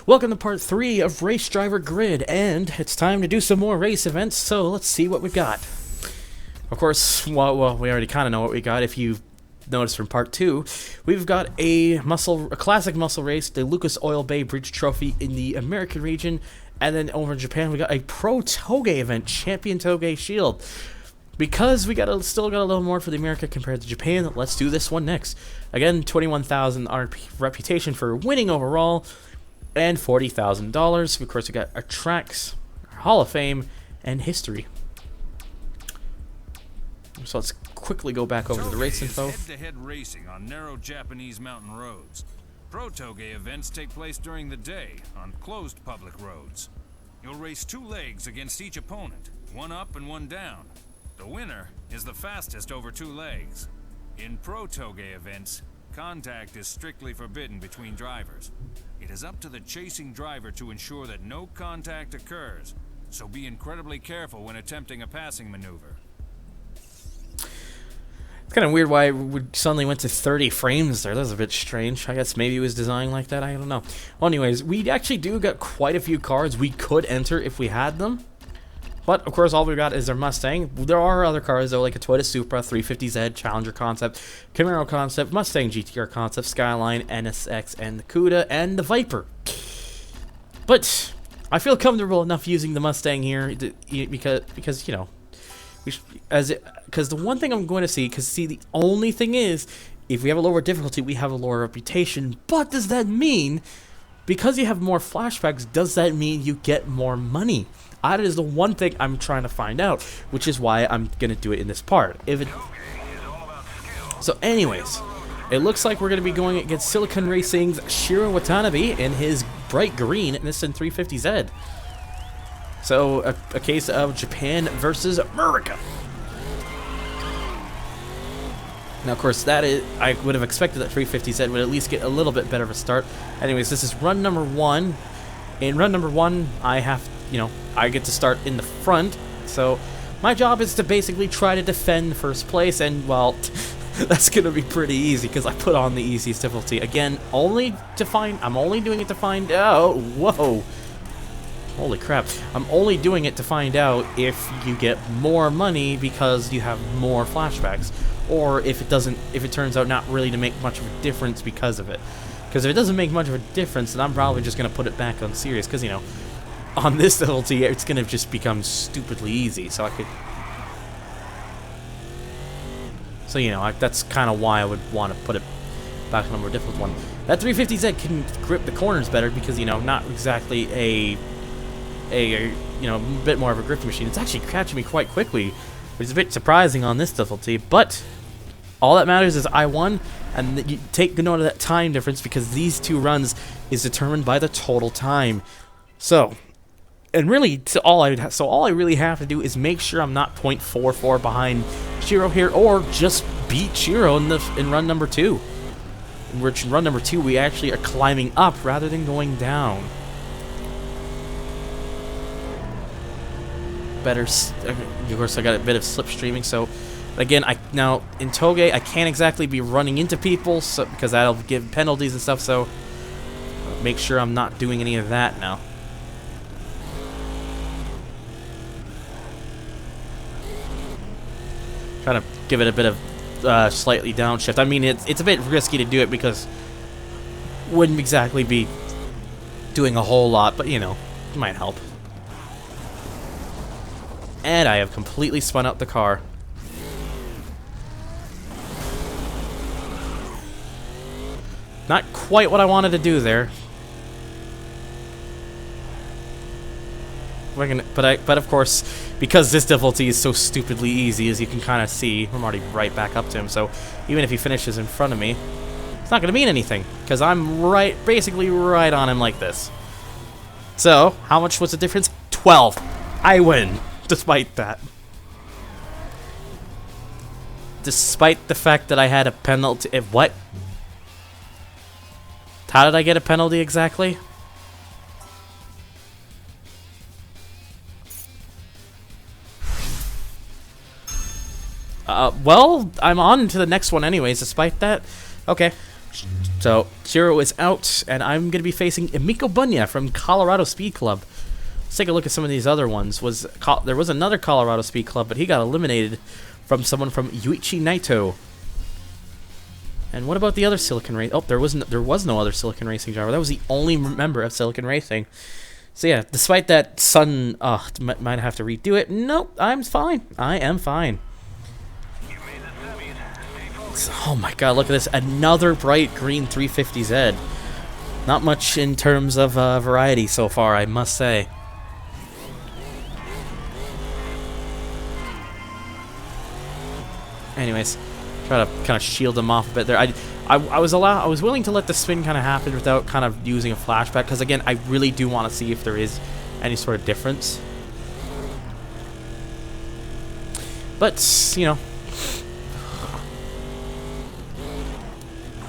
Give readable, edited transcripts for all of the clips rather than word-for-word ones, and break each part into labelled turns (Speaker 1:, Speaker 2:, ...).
Speaker 1: Welcome to part 3 of Race Driver Grid, and it's time to do some more race events, so let's see what we've got. Of course, well we already kind of know what we got. If you've noticed from part 2, we've got a classic muscle race, the Lucas Oil Bay Bridge Trophy in the American region, and then over in Japan we got a Proto-gate event, Champion Toge Shield. Because we still got a little more for the America compared to Japan, let's do this one next. Again, 21,000 RP reputation for winning overall, and $40,000. Of course, we got our tracks, our Hall of Fame, and history. So let's quickly go back over to the race info.
Speaker 2: Head-to-head racing on narrow Japanese mountain roads. Proto-gate events take place during the day on closed public roads. You'll race 2 legs against each opponent, one up and one down. The winner is the fastest over 2 legs. In Proto-gate events, contact is strictly forbidden between drivers. It is up to the chasing driver to ensure that no contact occurs, so be incredibly careful when attempting a passing maneuver.
Speaker 1: It's kind of weird why we suddenly went to 30 frames there. That was a bit strange. I guess maybe it was designed like that. I don't know. Well, anyways, we actually do got quite a few cars we could enter if we had them. But, of course, all we got is our Mustang. There are other cars, though, like a Toyota Supra, 350Z, Challenger Concept, Camaro Concept, Mustang GTR Concept, Skyline, NSX, and the Cuda, and the Viper. But I feel comfortable enough using the Mustang here because you know, because the one thing I'm going to see, the only thing is, if we have a lower difficulty, we have a lower reputation. But does that mean, because you have more flashbacks, does that mean you get more money? That is the one thing I'm trying to find out, which is why I'm gonna do it in this part. So anyways, it looks like we're gonna be going against Silicon Racing's Shiro Watanabe in his bright green Nissan 350Z. So a case of Japan versus America. Now, of course, I would have expected that 350Z would at least get a little bit better of a start. Anyways, this is run number 1. In run number 1, I get to start in the front, so my job is to basically try to defend first place, and, well, that's gonna be pretty easy, because I put on the easiest difficulty. Again, I'm only doing it to find out, whoa, holy crap, I'm only doing it to find out if you get more money because you have more flashbacks, or if it turns out not really to make much of a difference because of it. Because if it doesn't make much of a difference, then I'm probably just going to put it back on serious. Because, you know, on this difficulty, it's going to just become stupidly easy. So you know, that's kind of why I would want to put it back on a more difficult one. That 350Z can grip the corners better because, you know, not exactly a bit more of a grip machine. It's actually catching me quite quickly, which is a bit surprising on this difficulty. But all that matters is I won. And you take note of that time difference because these 2 runs is determined by the total time. So, and really, all I really have to do is make sure I'm not 0.44 behind Shiro here, or just beat Shiro in run number 2. In which run number 2 we actually are climbing up rather than going down. Of course, I got a bit of slipstreaming, so. Again, now in Toge, I can't exactly be running into people because that'll give penalties and stuff, so make sure I'm not doing any of that now. Trying to give it a bit of slightly downshift. I mean, it's a bit risky to do it because wouldn't exactly be doing a whole lot, but you know, it might help. And I have completely spun out the car. Not quite what I wanted to do there. But of course, because this difficulty is so stupidly easy, as you can kind of see, I'm already right back up to him. So even if he finishes in front of me, it's not going to mean anything because I'm basically right on him like this. So how much was the difference? 12. I win, despite that. Despite the fact that I had a penalty. What? How did I get a penalty exactly? Well, I'm on to the next one anyways, despite that. Okay. So Shiro is out, and I'm going to be facing Emiko Bunya from Colorado Speed Club. Let's take a look at some of these other ones. There was another Colorado Speed Club, but he got eliminated from someone from Yuichi Naito. And what about the other Silicon Racing? Oh, there was no other Silicon Racing driver. That was the only member of Silicon Racing. So yeah, despite that, Sun might have to redo it. Nope, I'm fine. I am fine. Oh my god, look at this. Another bright green 350Z. Not much in terms of variety so far, I must say. Anyways, try to kind of shield them off a bit there. I was willing to let the spin kind of happen without kind of using a flashback, because again, I really do want to see if there is any sort of difference. But, you know.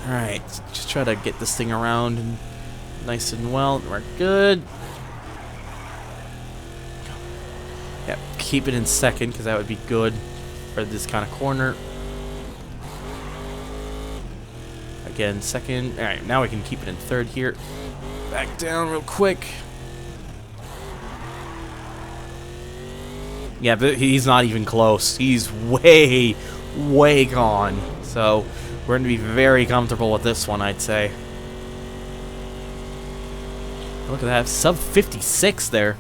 Speaker 1: Alright, just try to get this thing around and nice and well. We're good. Yeah, keep it in second, because that would be good for this kind of corner. Again, second. Alright, now we can keep it in third here. Back down real quick. Yeah, but he's not even close. He's way, way gone. So we're going to be very comfortable with this one, I'd say. Look at that, sub 56 there.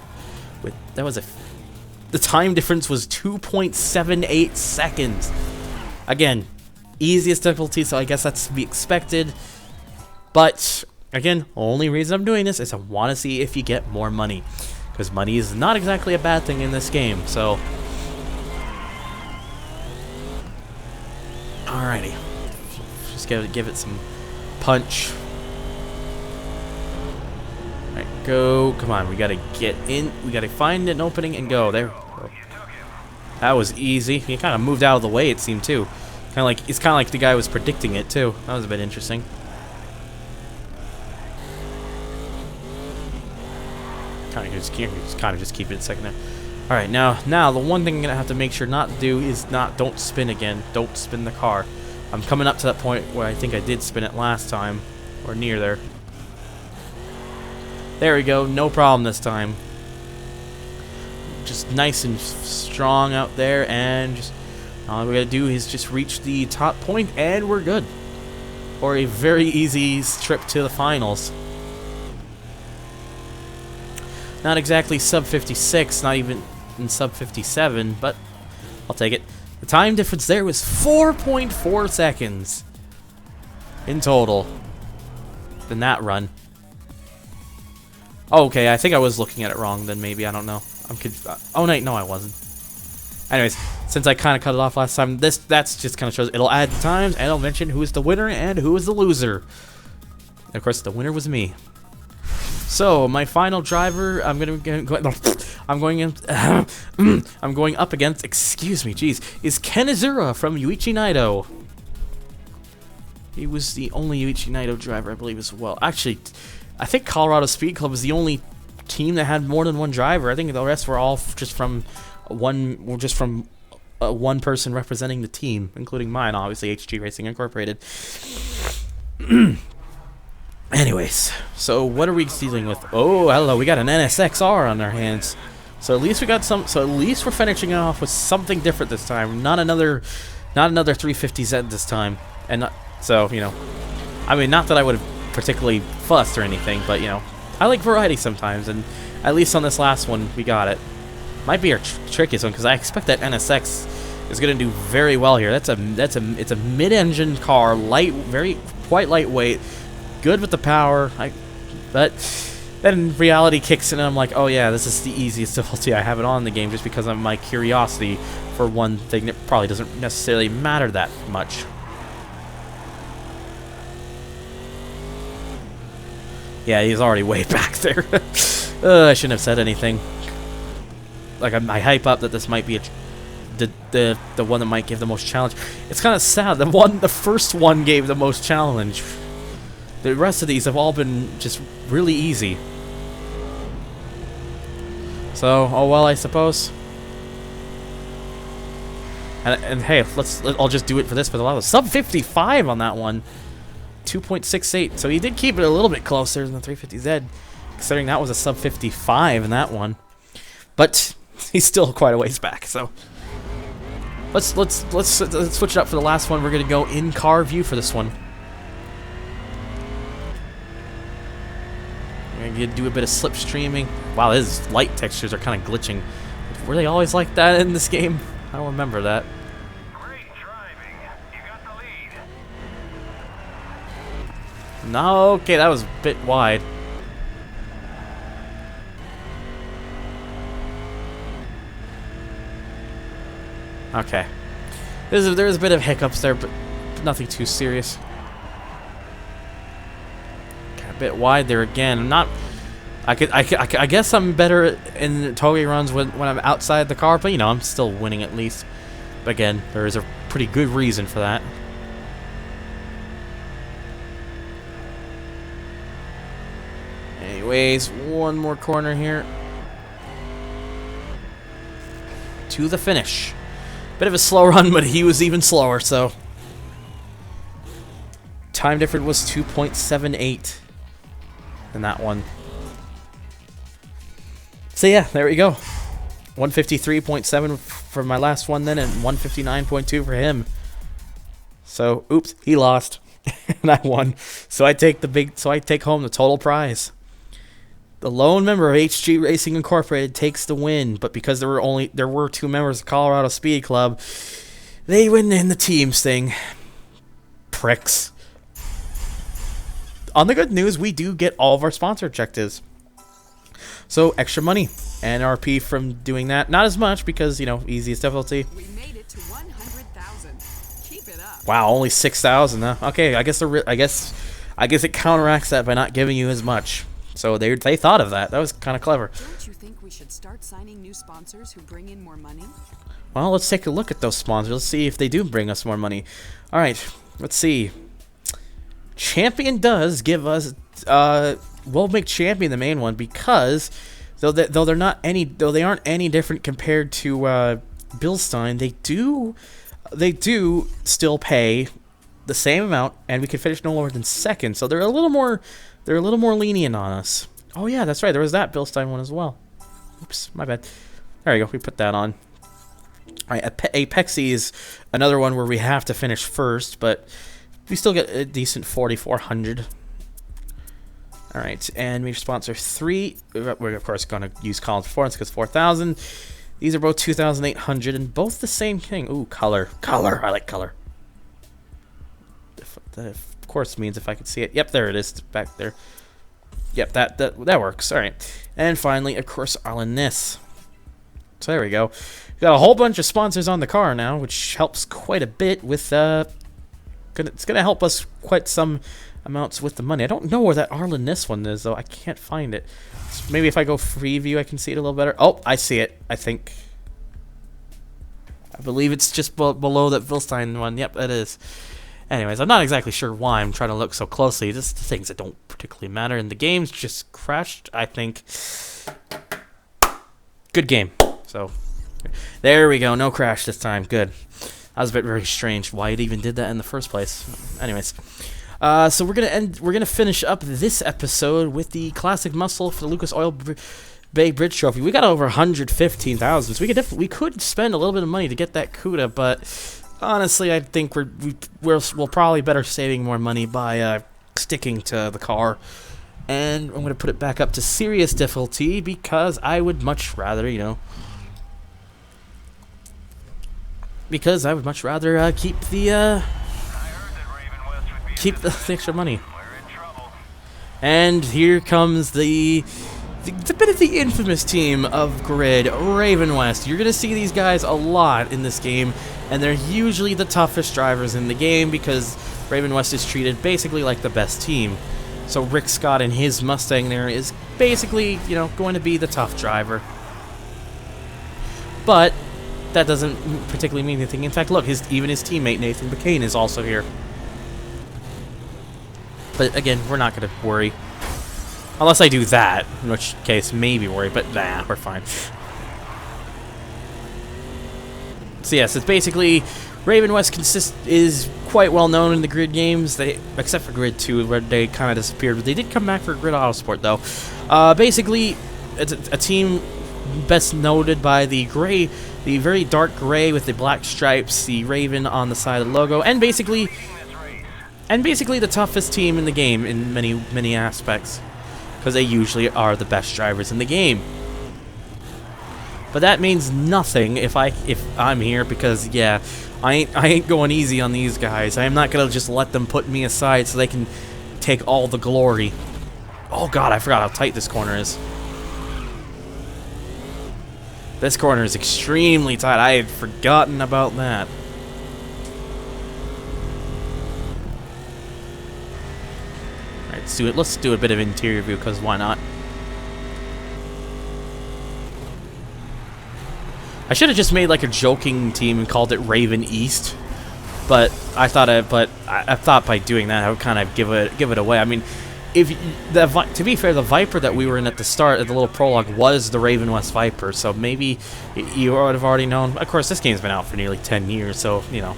Speaker 1: The time difference was 2.78 seconds. Again, easiest difficulty, so I guess that's to be expected. But again, only reason I'm doing this is I want to see if you get more money, because money is not exactly a bad thing in this game. So, alrighty. Just give it some punch. Alright, go. Come on, we gotta get in. We gotta find an opening and go. There we go. That was easy. He kind of moved out of the way, it seemed, too. It's kind of like the guy was predicting it, too. That was a bit interesting. Kind of just keep it a second there. Alright, now the one thing I'm going to have to make sure not to do is don't spin again. Don't spin the car. I'm coming up to that point where I think I did spin it last time. Or near there. There we go. No problem this time. Just nice and strong out there, and just all we gotta do is just reach the top point, and we're good. Or a very easy trip to the finals. Not exactly sub 56, not even in sub 57, but I'll take it. The time difference there was 4.4 seconds in total in that run. Oh, okay, I think I was looking at it wrong then, maybe, I don't know. Oh, no, I wasn't. Anyways, since I kind of cut it off last time, that's just kind of shows it'll add the times, and it'll mention who is the winner and who is the loser. And of course, the winner was me. So my final driver, I'm going up against. Excuse me, jeez, is Ken Azura from Yuichi Naito. He was the only Yuichi Naito driver, I believe, as well. Actually, I think Colorado Speed Club was the only team that had more than one driver. I think the rest were all just from one person representing the team, including mine, obviously, HG Racing Incorporated. Anyways, so what are we dealing with? Oh, hello, we got an NSXR on our hands. So at least we got some. So at least we're finishing off with something different this time. Not another 350Z this time. And not, so you know, I mean, not that I would have particularly fussed or anything, but you know, I like variety sometimes, and at least on this last one, we got it. Might be our trickiest one, because I expect that NSX is going to do very well here. It's a mid-engine car, quite lightweight, good with the power. But then reality kicks in, and I'm like, oh yeah, this is the easiest difficulty I have it on in the game, just because of my curiosity for one thing that probably doesn't necessarily matter that much. Yeah, he's already way back there. I shouldn't have said anything. Like, I hype up that this might be the one that might give the most challenge. It's kind of sad. The first one gave the most challenge. The rest of these have all been just really easy. So, oh well, I suppose. And hey, I'll just do it for this for the last sub 55 on that one. 2.68. So he did keep it a little bit closer than the 350Z, considering that was a sub 55 in that one. But he's still quite a ways back. So let's switch it up for the last one. We're gonna go in car view for this one. We're gonna do a bit of slipstreaming. Wow, his light textures are kind of glitching. Were they always like that in this game? I don't remember that.
Speaker 3: Great driving. You got the lead.
Speaker 1: No, okay, that was a bit wide. Okay. There's a bit of hiccups there, but nothing too serious. Okay, a bit wide there again. I'm not... I guess I'm better in Toge runs when I'm outside the car, but you know, I'm still winning at least. But again, there is a pretty good reason for that. Anyways, one more corner here. To the finish. Bit of a slow run, but he was even slower, so. Time difference was 2.78 in that one. So yeah, there we go. 153.7 for my last one then, and 159.2 for him. So, oops, he lost, and I won. So I take home the total prize. The lone member of HG Racing Incorporated takes the win, but because there were 2 members of Colorado Speed Club, they win in the teams thing. Pricks. On the good news, we do get all of our sponsor objectives. So, extra money and RP from doing that. Not as much because, you know, easiest difficulty.
Speaker 4: We made it to 100,000. Keep it up.
Speaker 1: Wow, only 6,000, huh? Okay, I guess it counteracts that by not giving you as much. So they thought of that. That was kind of clever.
Speaker 4: Don't you think we should start signing new sponsors who bring in more money?
Speaker 1: Well, let's take a look at those sponsors. Let's see if they do bring us more money. All right, let's see. Champion does give us we'll make Champion the main one because though they aren't any different compared to Bilstein, they do still pay the same amount, and we can finish no lower than second. So they're a little more lenient on us. Oh yeah, that's right. There was that Bilstein one as well. Oops, my bad. There we go. We put that on. All right, Apexi is another one where we have to finish first, but we still get a decent 4,400. All right, and major sponsor 3. We're of course going to use Collins Performance because 4,000. These are both 2,800 and both the same thing. Ooh, color. I like color. That of course means if I could see it. Yep, there it is back there. Yep, that works. All right, and finally, of course, Arleness. So there we go. We got a whole bunch of sponsors on the car now, which helps quite a bit with it's gonna help us quite some amounts with the money. I don't know where that Arleness one is though. I can't find it. So maybe if I go free view, I can see it a little better. Oh, I see it. I believe it's just below that Bilstein one. Yep, it is. Anyways, I'm not exactly sure why I'm trying to look so closely. Just things that don't particularly matter. And the game's just crashed, I think. Good game. So, there we go. No crash this time. Good. That was a bit very strange why it even did that in the first place. Anyways. So we're gonna finish up this episode with the classic muscle for the Lucas Oil Bay Bridge Trophy. We got over 115,000, so we could spend a little bit of money to get that CUDA, but honestly, I think we'll probably better saving more money by sticking to the car. And I'm gonna put it back up to serious difficulty because I would much rather, you know, keep the extra money. And here comes the bit of the infamous team of GRiD, Raven West. You're going to see these guys a lot in this game, and they're usually the toughest drivers in the game because Raven West is treated basically like the best team. So Rick Scott and his Mustang there is basically, you know, going to be the tough driver. But that doesn't particularly mean anything. In fact, look, even his teammate Nathan McCain is also here. But again, we're not going to worry. Unless I do that, in which case maybe worry, but nah, we're fine. So yes, it's basically Raven West is quite well known in the GRiD games. They, except for GRiD 2, where they kind of disappeared. But they did come back for GRiD Autosport, though. Basically, it's a team best noted by the gray, the very dark gray with the black stripes, the raven on the side of the logo, and basically the toughest team in the game in many aspects, because they usually are the best drivers in the game. But that means nothing if I'm here, because yeah, I ain't going easy on these guys. I am not gonna just let them put me aside so they can take all the glory. Oh god, I forgot how tight this corner is. This corner is extremely tight. I had forgotten about that. Alright, let's do it. Let's do a bit of interior view, because why not? I should have just made like a joking team and called it Raven East, but I thought by doing that I would kind of give it away. I mean, to be fair, the Viper that we were in at the start of the little prologue was the Raven West Viper, so maybe you would have already known. Of course, this game's been out for nearly 10 years, so you know.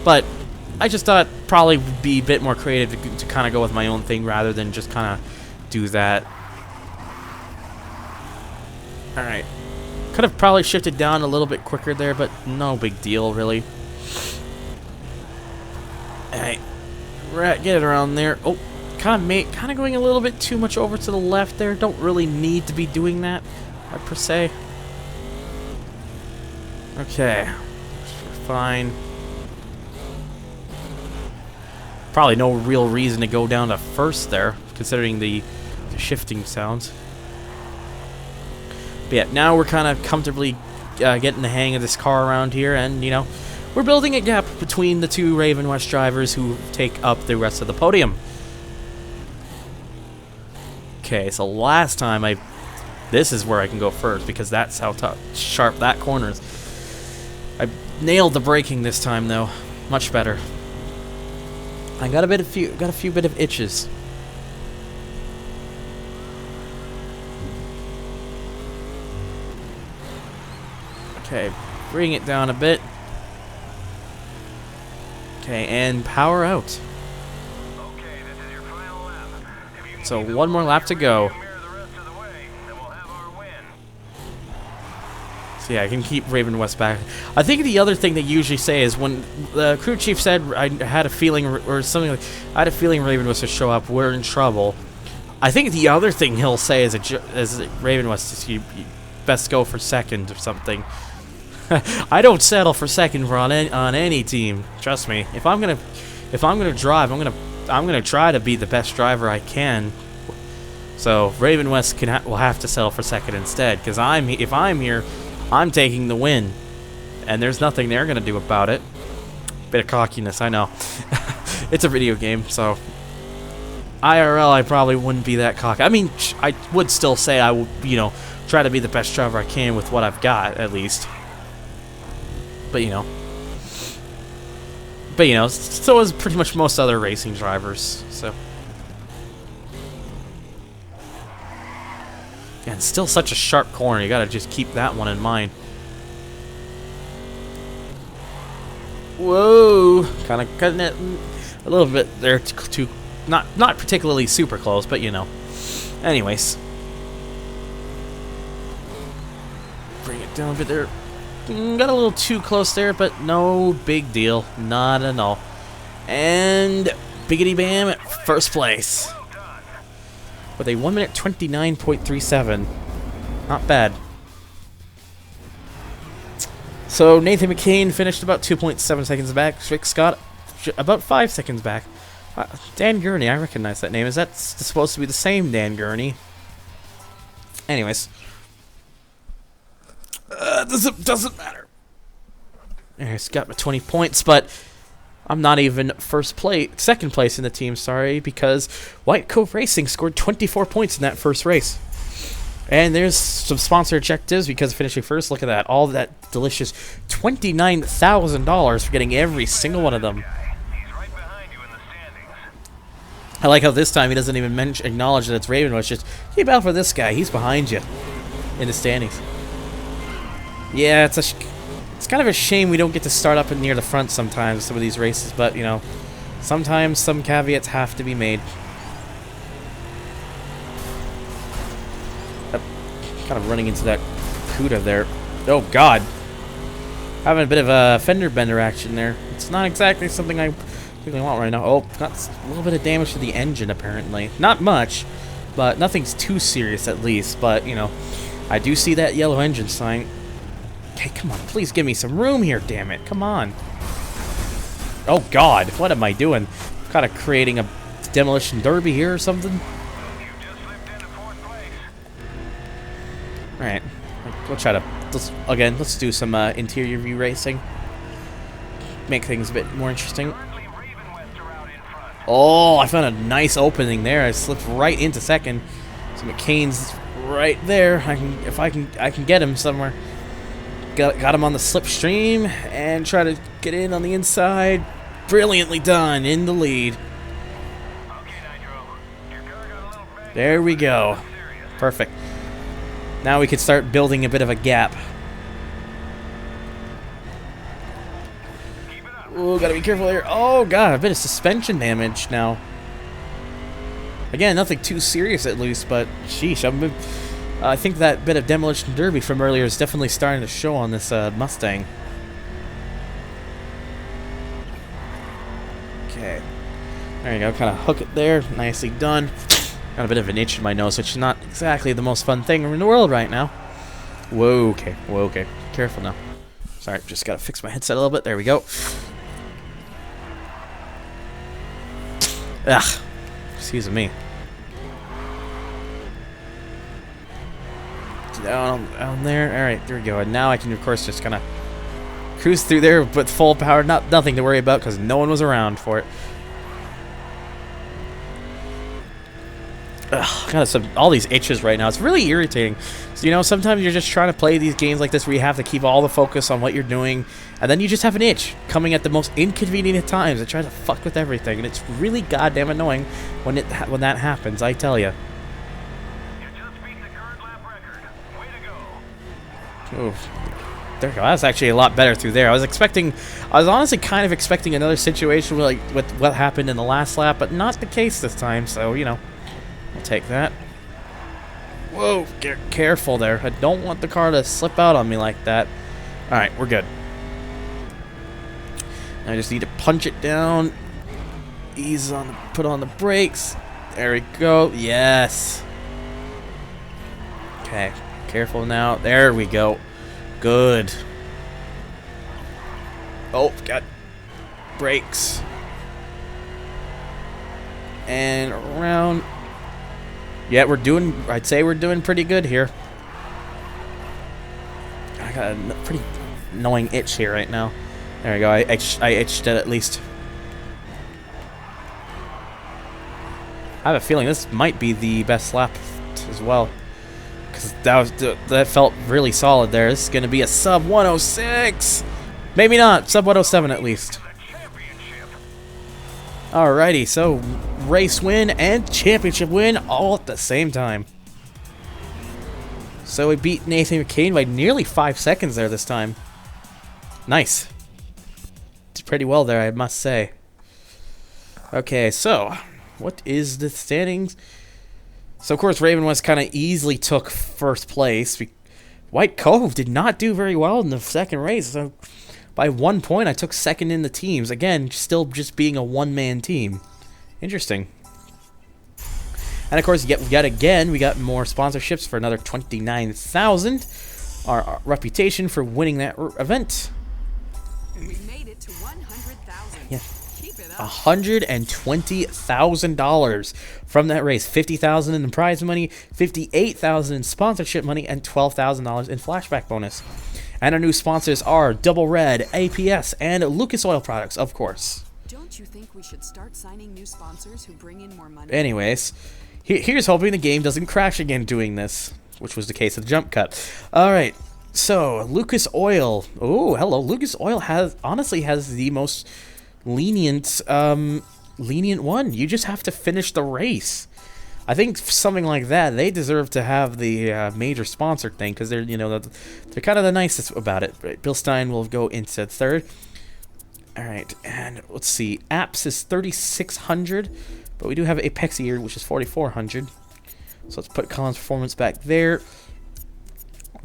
Speaker 1: But I just thought probably would be a bit more creative to kind of go with my own thing rather than just kind of do that. All right. Could have probably shifted down a little bit quicker there, but no big deal, really. Alright. Get it around there. Oh, kind of going a little bit too much over to the left there. Don't really need to be doing that, per se. Okay. Fine. Probably no real reason to go down to first there, considering the shifting sounds. But yeah, now we're kind of comfortably getting the hang of this car around here, and, you know, we're building a gap between the two Raven West drivers who take up the rest of the podium. Okay, so last time this is where I can go first, because that's how sharp that corner is. I nailed the braking this time, though. Much better. I got a few bit of itches. Okay, bring it down a bit. Okay, and power out.
Speaker 3: Okay, this is your final lap. If you can
Speaker 1: So
Speaker 3: keep it
Speaker 1: one more lap to go.
Speaker 3: mirror the rest of the way, then we'll have our win.
Speaker 1: So yeah, I can keep Raven West back. I think the other thing they usually say is when the crew chief said I had a feeling, or something like, I had a feeling Raven West would show up, we're in trouble. I think the other thing he'll say is Raven West is you best go for second or something. I don't settle for second on any team. Trust me. If I'm gonna drive, I'm gonna try to be the best driver I can. So Raven West will have to settle for second instead, because if I'm here, I'm taking the win, and there's nothing they're gonna do about it. Bit of cockiness, I know. It's a video game, so IRL I probably wouldn't be that cocky. I mean, I would still say I would, you know, try to be the best driver I can with what I've got, at least. But you know, so is pretty much most other racing drivers. So, and still such a sharp corner. You gotta just keep that one in mind. Whoa, kind of cutting it a little bit there. Not particularly super close, but you know. Anyways, bring it down a bit there. Got a little too close there, but no big deal. Not at all. And biggity bam at first place. With a 1 minute 29.37. Not bad. So Nathan McCain finished about 2.7 seconds back. Rick Scott about 5 seconds back. Dan Gurney, I recognize that name. Is that supposed to be the same Dan Gurney? Anyways. Doesn't matter. He's got my 20 points, but I'm not even second place in the team, sorry, because White Cove Racing scored 24 points in that first race. And there's some sponsor objectives because of finishing first. Look at that. All that delicious $29,000 for getting every single one of them.
Speaker 3: He's right behind you in the standings.
Speaker 1: I like how this time he doesn't even acknowledge that it's Raven. It's just, keep out for this guy. He's behind you in the standings. Yeah, It's kind of a shame we don't get to start up and near the front sometimes, some of these races, but, you know, sometimes some caveats have to be made. Kind of running into that CUDA there. Oh, God. Having a bit of a fender bender action there. It's not exactly something I really want right now. Oh, got a little bit of damage to the engine, apparently. Not much, but nothing's too serious, at least. But, you know, I do see that yellow engine sign. Okay, come on. Please give me some room here, damn it. Come on. Oh, God. What am I doing? Kind of creating a demolition derby here or something?
Speaker 3: You just slipped into 4th place.
Speaker 1: Alright. We'll try to... Let's do some interior view racing. Make things a bit more interesting.
Speaker 3: Currently, Ravenwest are out in front.
Speaker 1: Oh, I found a nice opening there. I slipped right into second. So McCain's right there. I can get him somewhere. Got him on the slipstream and try to get in on the inside. Brilliantly done, in the lead.
Speaker 3: Okay, Nitro. Your car got a little banged
Speaker 1: There we go.
Speaker 3: serious.
Speaker 1: Perfect. Now we can start building a bit of a gap.
Speaker 3: Keep it up.
Speaker 1: Oh, gotta be careful here. Oh, God, a bit of suspension damage now. Again, nothing too serious at least, but sheesh, I think that bit of demolition derby from earlier is definitely starting to show on this Mustang. Okay. There you go, kind of hook it there. Nicely done. Got a bit of an itch in my nose, which is not exactly the most fun thing in the world right now. Whoa, okay. Whoa, okay. Careful now. Sorry, just gotta fix my headset a little bit. There we go. Ugh. Excuse me. Down there. Alright, there we go. And now I can, of course, just kind of cruise through there with full power. Nothing to worry about because no one was around for it. Ugh, got all these itches right now. It's really irritating. So, you know, sometimes you're just trying to play these games like this where you have to keep all the focus on what you're doing, and then you just have an itch coming at the most inconvenient times and try to fuck with everything, and it's really goddamn annoying when that happens, I tell you.
Speaker 3: You just beat the current lap record. Way to go.
Speaker 1: Oof. There we go. That's actually a lot better through there. I was honestly kind of expecting another situation with what happened in the last lap, but not the case this time, so, you know. I'll take that. Whoa, get careful there. I don't want the car to slip out on me like that. Alright, we're good. I just need to punch it down. Put on the brakes. There we go. Yes. Okay, careful now. There we go. Good. Oh, got brakes. And around. Yeah, I'd say we're doing pretty good here. I got a pretty annoying itch here right now. There we go, I itched it at least. I have a feeling this might be the best lap as well. Because that felt really solid there. This is going to be a sub 106. Maybe not, sub 107 at least. Alrighty, so race win and championship win all at the same time. So we beat Nathan McCain by nearly 5 seconds there this time. Nice. Did pretty well there, I must say. Okay, so what is the standings? So of course Raven West kind of easily took first place. White Cove did not do very well in the second race. So by 1 point, I took second in the teams. Again, still just being a one-man team. Interesting. And of course, yet again, we got more sponsorships for another 29,000. Our reputation for winning that event.
Speaker 4: We made it to 100,000.
Speaker 1: Yeah.
Speaker 4: Keep it up.
Speaker 1: $120,000 from that race. $50,000 in prize money, $58,000 in sponsorship money, and $12,000 in flashback bonus. And our new sponsors are Double Red, APS, and Lucas Oil Products, of course.
Speaker 4: Don't you think we should start signing new sponsors who bring in more money?
Speaker 1: Anyways, here's hoping the game doesn't crash again doing this, which was the case of the jump cut. Alright, so Lucas Oil. Oh, hello. Lucas Oil honestly has the most lenient one. You just have to finish the race. I think something like that, they deserve to have the major sponsor thing, because they're, you know, they're kind of the nicest about it. Right? Bill Stein will go into third. All right, and let's see. Apps is 3,600, but we do have Apex here, which is 4,400. So let's put Colin's Performance back there.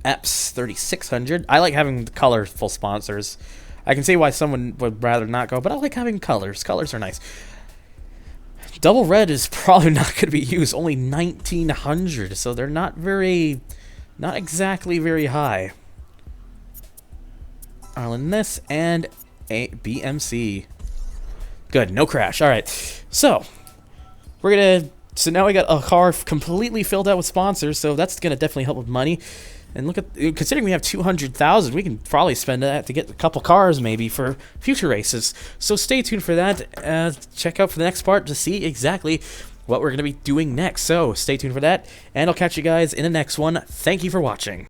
Speaker 1: Apps 3,600. I like having the colorful sponsors. I can see why someone would rather not go, but I like having colors. Colors are nice. Double red is probably not going to be used. Only 1,900, so they're not exactly very high. Arlen this and a BMC. Good, no crash. All right, so so now we got a car completely filled out with sponsors, so that's going to definitely help with money. And look at, considering we have 200,000, we can probably spend that to get a couple cars maybe for future races. So stay tuned for that. Check out for the next part to see exactly what we're going to be doing next. So stay tuned for that, and I'll catch you guys in the next one. Thank you for watching.